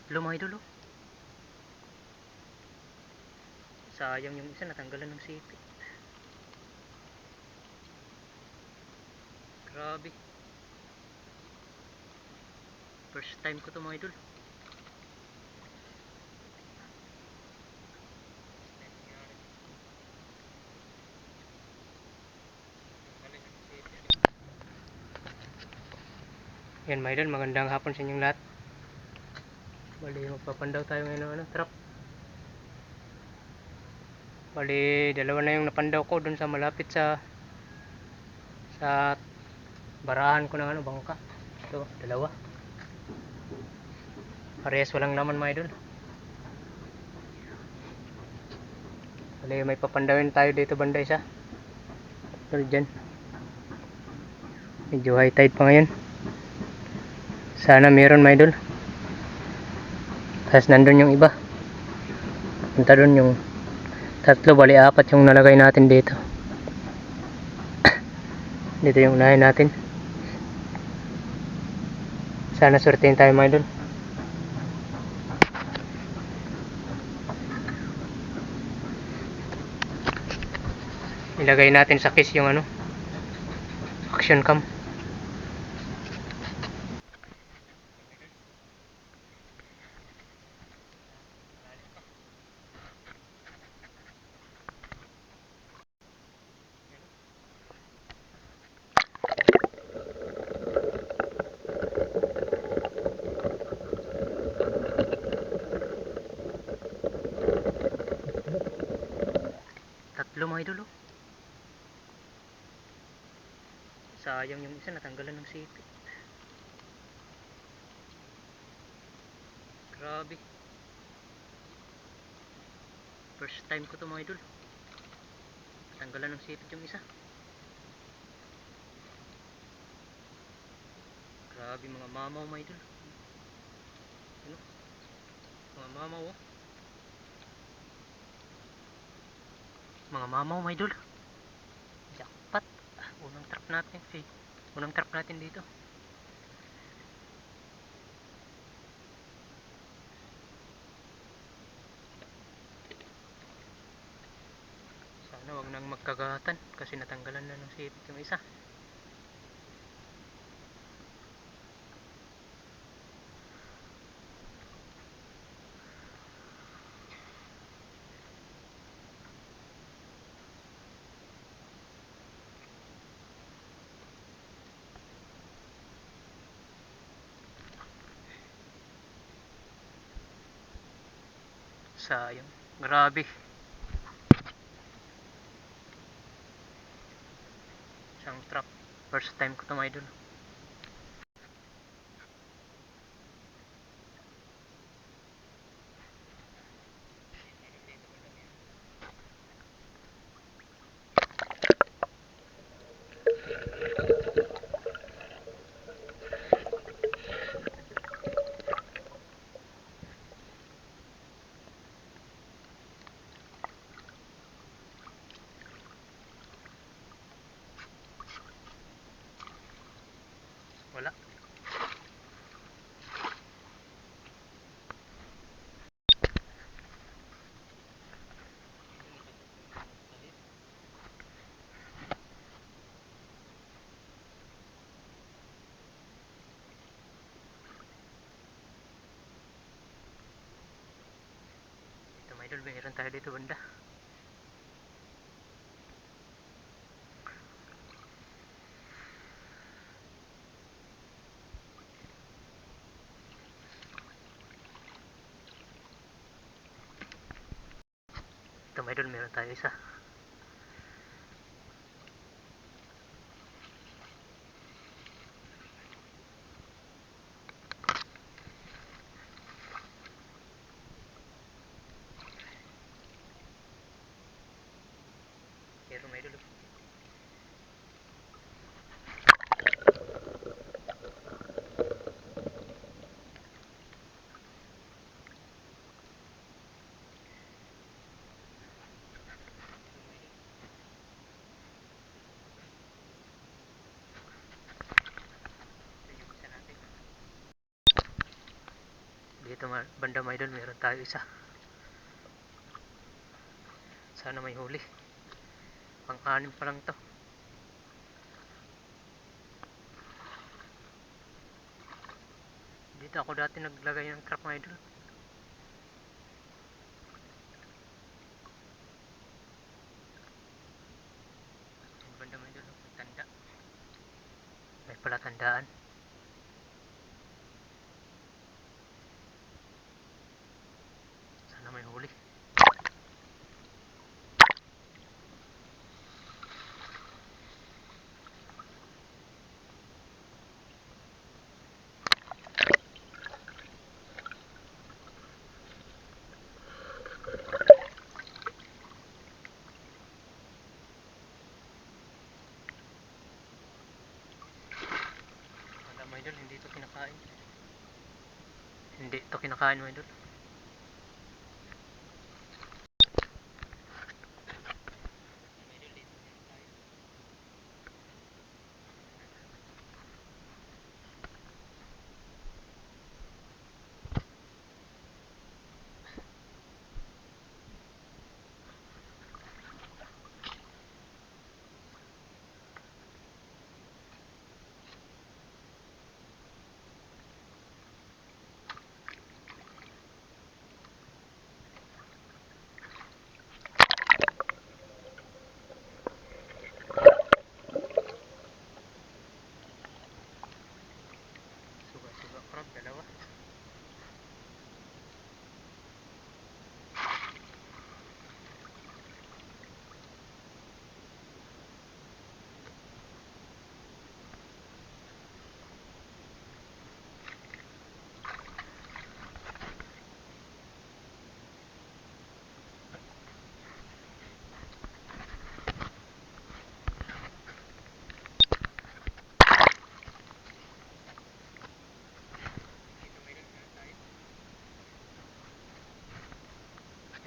Tatlo mga idol, oh. Sayang yung isa, natanggalan ng sipit. Grabe. First time ko to mga idol. Yan mga idol, magandang hapon sa inyong lahat. Bali, magpapandaw tayo ngayon ng trap. Bali, dalawa na yung napandaw ko dun sa malapit sa barahan ko ng bangka. Ito, dalawa. Parehas walang laman mga idol. Bali, may papandawin tayo dito banda isa. Ito dyan. Medyo high tide pa ngayon. Sana meron mga idol. Tapos nandun yung iba. Punta dun yung tatlo, bali apat yung nalagay natin dito. Dito yung unahin natin. Sana swertein tayo mga idol. Ilagay natin sa case yung action cam. Tatlo mga idol, oh. Sayang yung isa, natanggalan ng sipit. Grabe. First time ko to mga idol. Natanggalan ng sipit yung isa. Grabe mga mamaw mga idol. Ano? Mga mamaw, oh. Mga mamaw mga idol. Jackpot. Unang trap natin. Unang trap natin dito. Sana wag nang magkagatan kasi natanggalan na ng sipit yung isa. Sayang. Grabe. Isang trap. First time ko to mga idol. Wala. Ito mga idol, mayroon tayo dito banda. Ito mga idol, meron tayo isa. Meron mga idol. Dito banda mga idol, meron tayo isa. Sana may huli. Pang-anim pa lang to. Dito ako dati naglagay ng trap mga idol. Banda mga idol, tanda. May palatandaan. Sana may huli. Wala mga idol, hindi ito kinakain. Hindi ito kinakain mga idol. Suga-suga crab, dalawa.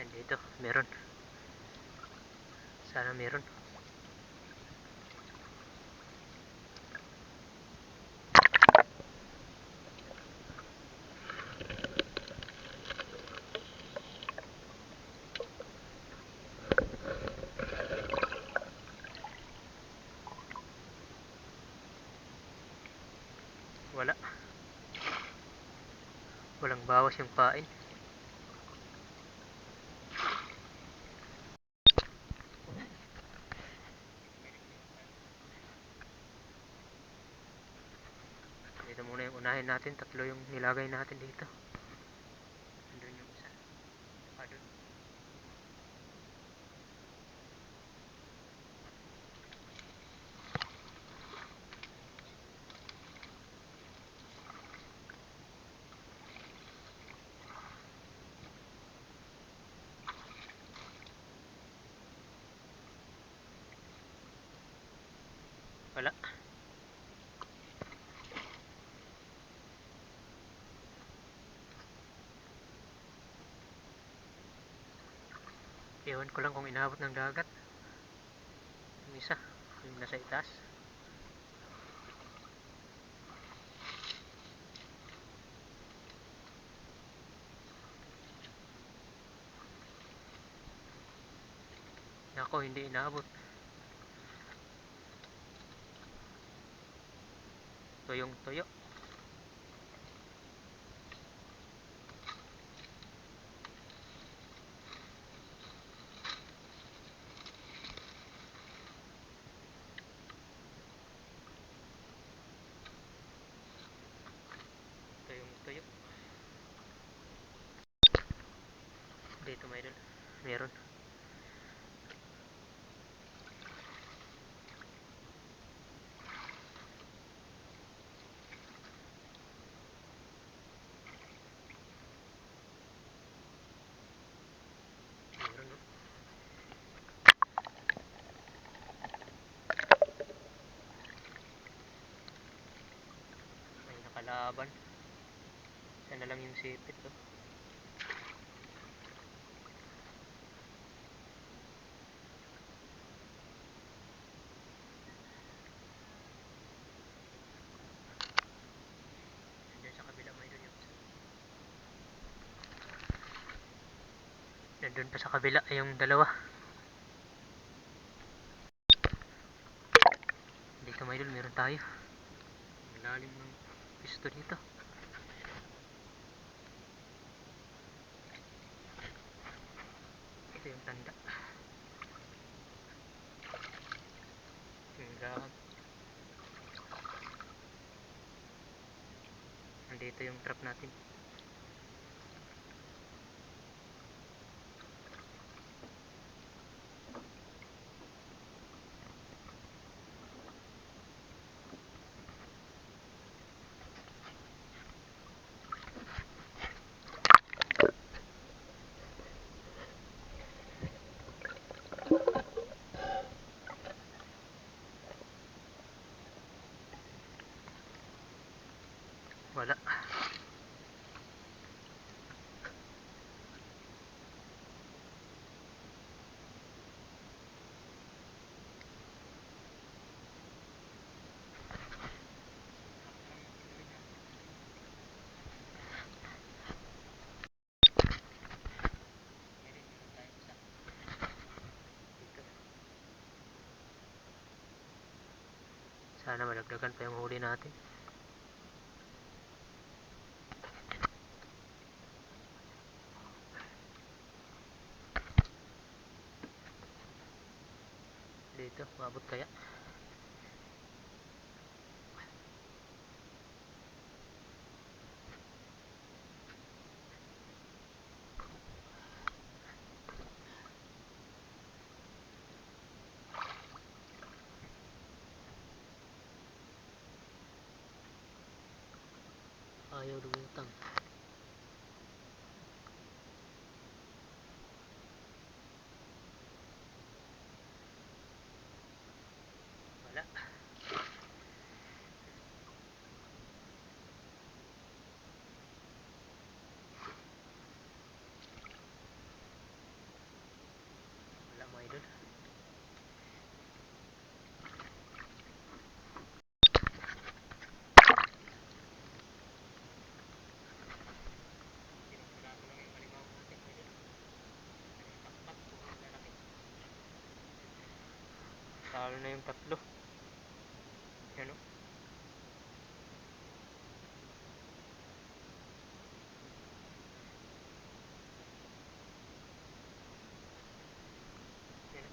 Yan dito, meron. Sana meron. Wala. Walang bawas yung pain. Dito muna yung unahin natin. Tatlo yung nilagay natin dito. Andun yung isa. Andun. Wala. Ewan ko lang kung inabot ng dagat. Yung isa. Yung nasa itaas. Nako, hindi inabot. Tuyong tuyo. Tuyong tuyo. Dito mayroon. Meron. Meron, no? May nakalaban. Isa na lang yung sipit, oh. Diyan sa kabila mayroon yung isa. Nandun pa sa kabila yung dalawa. Dito mga idol, meron tayo. Ang lalim ng pisto dito. Ito yung tanda. Hanggang nandito yung trap natin. Wala. Sana malagdagan pa yung huli natin. Dito, mabot kaya? Ayaw lumutang. Wala. Wala mga idol. Talo na yung tatlo. Yan o. Yan o.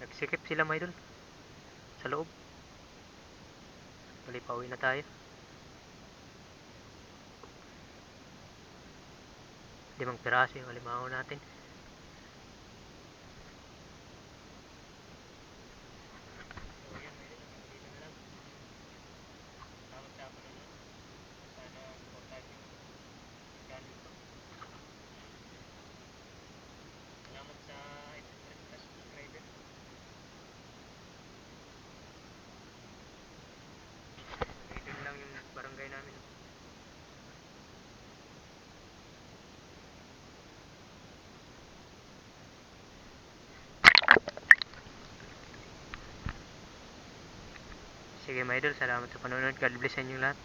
Nagsikip sila mga idol sa loob. Bali, pauwi na tayo. Limang piraso yung alimango natin. So yan mga idol, dito na lang. Salamat sa panonood. Sana supportahan yung channel ko. Salamat sa 800 plus subscriber. Ito lang yung barangay namin. Sige mga idol, salamat sa panonood. God bless sa inyong lahat.